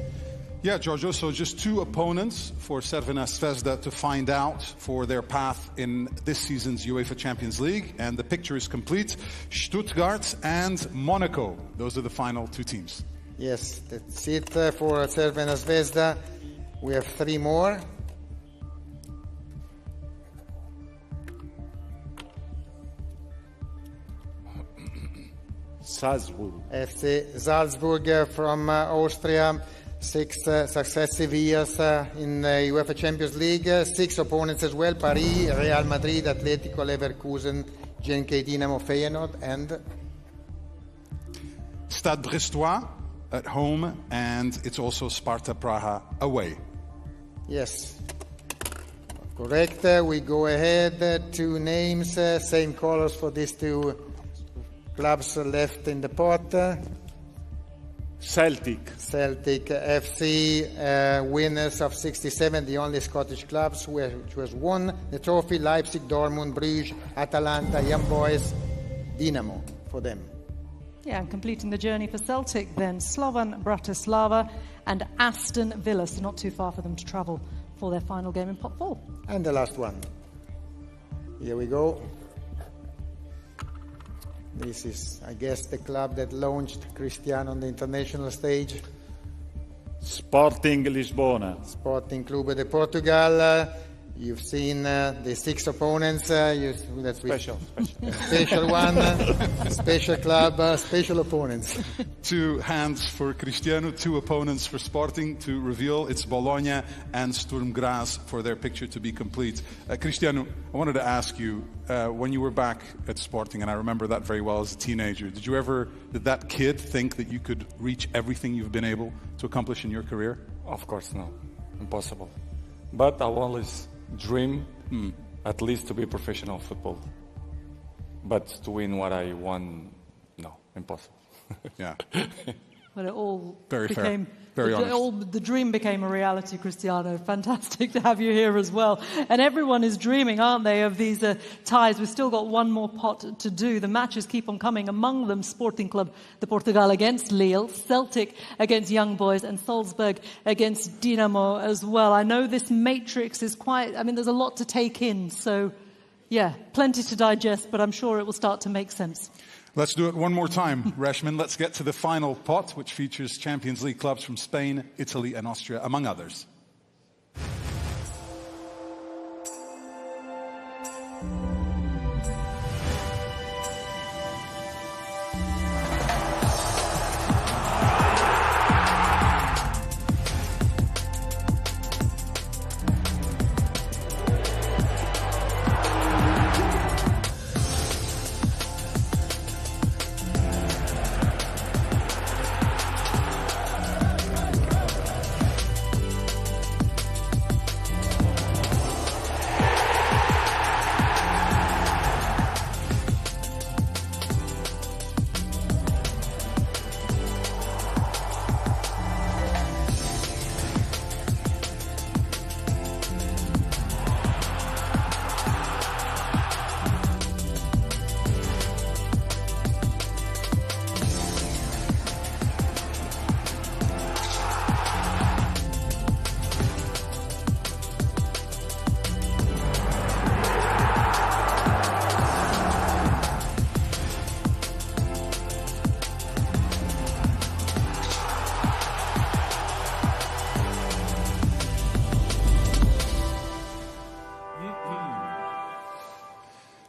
Yeah, Giorgio, so just 2 opponents for Crvena Zvezda to find out for their path in this season's UEFA Champions League, and the picture is complete. Stuttgart and Monaco, those are the final 2 teams. Yes, that's it for Crvena Zvezda. We have 3 more. Salzburg. FC Salzburg from Austria. 6 successive years in the UEFA Champions League. 6 opponents as well: Paris, Real Madrid, Atletico, Leverkusen, GNK Dinamo, Feyenoord and Stade Brestois at home, and it's also Sparta Praha away. Yes, correct. We go ahead. 2 names, same colors for these 2 clubs left in the pot. Celtic FC, winners of 67, the only Scottish clubs which has won the trophy. Leipzig, Dortmund, Bruges, Atalanta, Young Boys, Dinamo for them. Yeah, and completing the journey for Celtic then, Slovan Bratislava and Aston Villa, so not too far for them to travel for their final game in pot 4. And the last one. Here we go. This is, I guess, the club that launched Cristiano on the international stage. Sporting Lisbona. Sporting Clube de Portugal. You've seen the 6 opponents. Special one, special club, special opponents. 2 hands for Cristiano, 2 opponents for Sporting to reveal. It's Bologna and Sturm Graz for their picture to be complete. Cristiano, I wanted to ask you, when you were back at Sporting, and I remember that very well as a teenager, did that kid think that you could reach everything you've been able to accomplish in your career? Of course, no. Impossible. But I always dream at least to be professional football. But to win what I won, no, impossible. Yeah. Well, it all Very fair. became... Very honest. The dream became a reality, Cristiano. Fantastic to have you here as well. And everyone is dreaming, aren't they, of these ties. We've still got one more pot to do. The matches keep on coming. Among them, Sporting Club de Portugal against Lille, Celtic against Young Boys, and Salzburg against Dinamo as well. I know this matrix is quite... I mean, there's a lot to take in. So, yeah, plenty to digest, but I'm sure it will start to make sense. Let's do it one more time, Reshman. Let's get to the final pot, which features Champions League clubs from Spain, Italy and Austria, among others.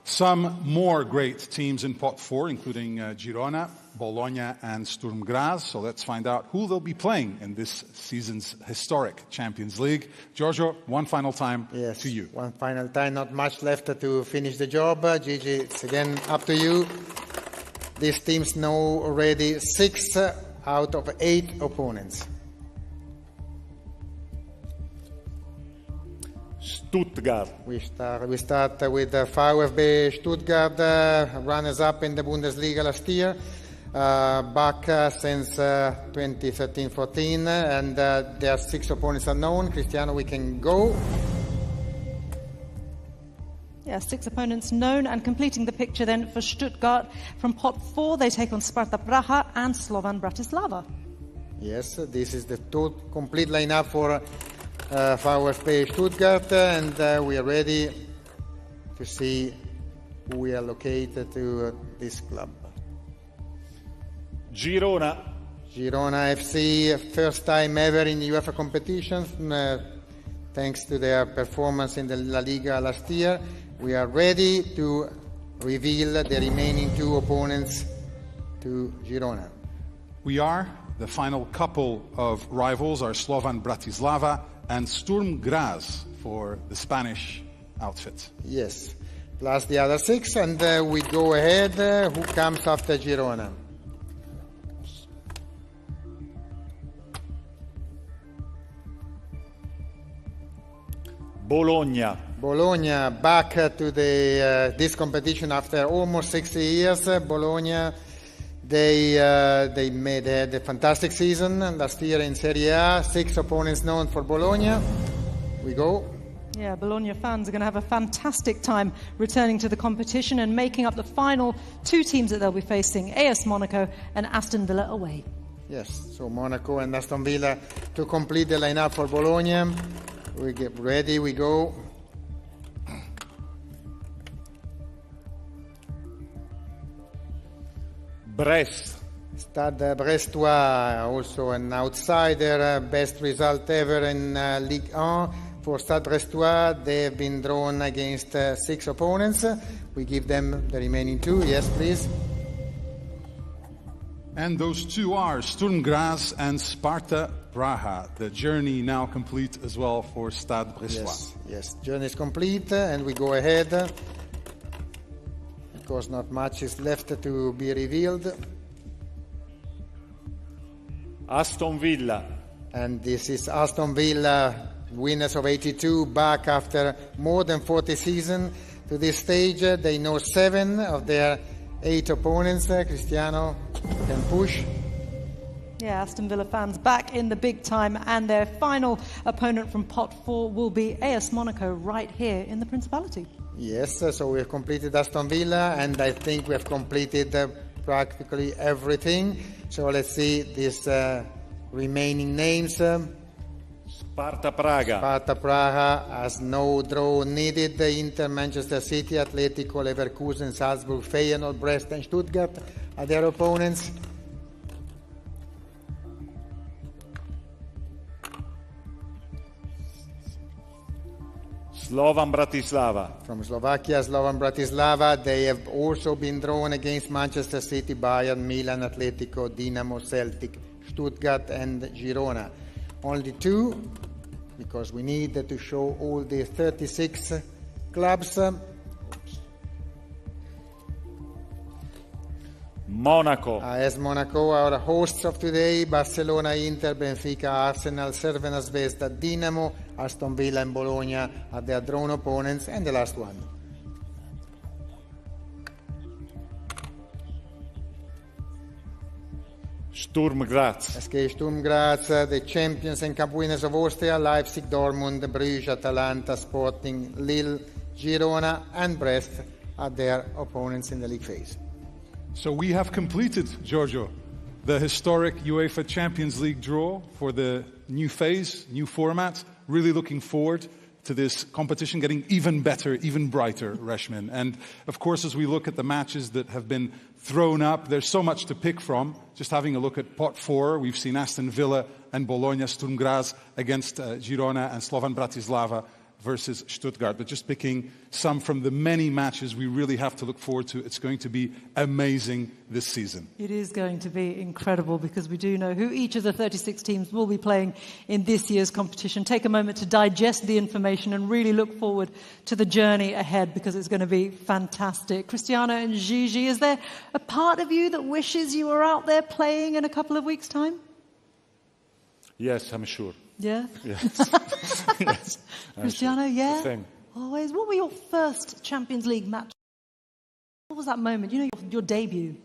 Some more great teams in pot 4, including Girona, Bologna and Sturm Graz. So let's find out who they'll be playing in this season's historic Champions League. Giorgio, one final time to you. One final time, not much left to finish the job. Gigi, it's again up to you. These teams know already 6 out of 8 opponents. Stuttgart. We start with VfB Stuttgart, runners-up in the Bundesliga last year, back since 2013-14, and their 6 opponents are known. Cristiano, we can go. Yeah, 6 opponents known, and completing the picture then for Stuttgart. From pot 4, they take on Sparta Praha and Slovan Bratislava. Yes, this is the complete lineup for VfB Stuttgart, and we are ready to see who we are located to this club. Girona. Girona FC, first time ever in UEFA competitions, thanks to their performance in the La Liga last year. We are ready to reveal the remaining 2 opponents to Girona. We are. The final couple of rivals are Slovan Bratislava and Sturm Graz for the Spanish outfit. Yes, plus the other 6, and we go ahead. Who comes after Girona? Bologna. Bologna back to this competition after almost 60 years. Bologna, they had a fantastic season last year in Serie A. 6 opponents known for Bologna. We go. Yeah, Bologna fans are going to have a fantastic time returning to the competition and making up the final 2 teams that they'll be facing, AS Monaco and Aston Villa away. Yes, so Monaco and Aston Villa to complete the lineup for Bologna. We get ready, we go. Brest. Stade Brestois, also an outsider, best result ever in Ligue 1 for Stade Brestois. They have been drawn against 6 opponents. We give them the remaining 2. Yes, please. And those 2 are Sturm Graz and Sparta Praha. The journey now complete as well for Stade Brestois. Yes, journey is complete, and we go ahead. Because not much is left to be revealed. Aston Villa. And this is Aston Villa, winners of 82, back after more than 40 seasons to this stage. They know 7 of their 8 opponents. Cristiano can push. Yeah, Aston Villa fans back in the big time, and their final opponent from Pot 4 will be AS Monaco right here in the Principality. Yes, so we have completed Aston Villa, and I think we have completed practically everything. So let's see these remaining names. Sparta Praga. Sparta Praga has no draw needed. Inter, Manchester City, Atletico, Leverkusen, Salzburg, Feyenoord, Brest and Stuttgart are their opponents. Slovan Bratislava. From Slovakia, Slovan Bratislava, they have also been drawn against Manchester City, Bayern, Milan, Atletico, Dinamo, Celtic, Stuttgart and Girona. Only 2, because we need to show all the 36 clubs. Monaco. AS Monaco, our hosts of today, Barcelona, Inter, Benfica, Arsenal, Crvena Zvezda, Dinamo, Aston Villa and Bologna are their drawn opponents. And the last one. Sturm Graz. SK Sturm Graz, the champions and cup winners of Austria, Leipzig, Dortmund, Bruges, Atalanta, Sporting, Lille, Girona and Brest are their opponents in the league phase. So we have completed, Giorgio, the historic UEFA Champions League draw for the new phase, new format. Really looking forward to this competition getting even better, even brighter, Reshmin. And of course, as we look at the matches that have been thrown up, there's so much to pick from. Just having a look at Pot 4, we've seen Aston Villa and Bologna, Sturm Graz against Girona and Slovan Bratislava versus Stuttgart. But just picking some from the many matches we really have to look forward to. It's going to be amazing this season. It is going to be incredible because we do know who each of the 36 teams will be playing in this year's competition. Take a moment to digest the information and really look forward to the journey ahead because it's going to be fantastic. Cristiano and Gigi, is there a part of you that wishes you were out there playing in a couple of weeks' time? Yes, I'm sure. Yeah? Yes. Yes. Cristiano, sure. yeah? Same. Always. What were your first Champions League match? What was that moment? You know, your debut.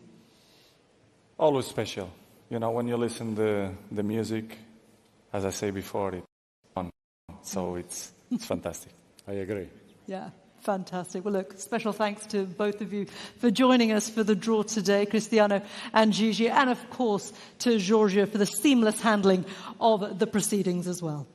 Always special. You know, when you listen to the music, as I say before, it's fun. So it's fantastic. I agree. Yeah. Fantastic. Well, look, special thanks to both of you for joining us for the draw today, Cristiano and Gigi, and of course to Giorgio for the seamless handling of the proceedings as well.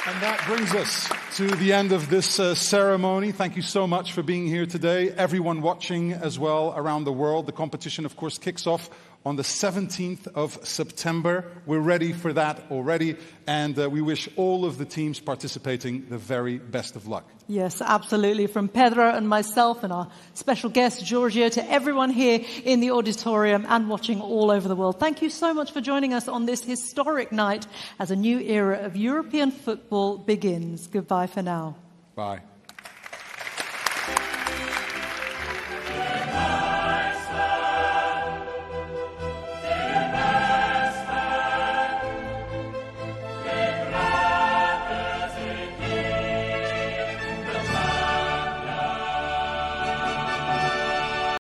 And that brings us to the end of this ceremony. Thank you so much for being here today. Everyone watching as well around the world. The competition, of course, kicks off on the 17th of September. We're ready for that already, and we wish all of the teams participating the very best of luck. Yes, absolutely. From Pedro and myself and our special guest, Giorgio, to everyone here in the auditorium and watching all over the world. Thank you so much for joining us on this historic night as a new era of European football begins. Goodbye for now. Bye.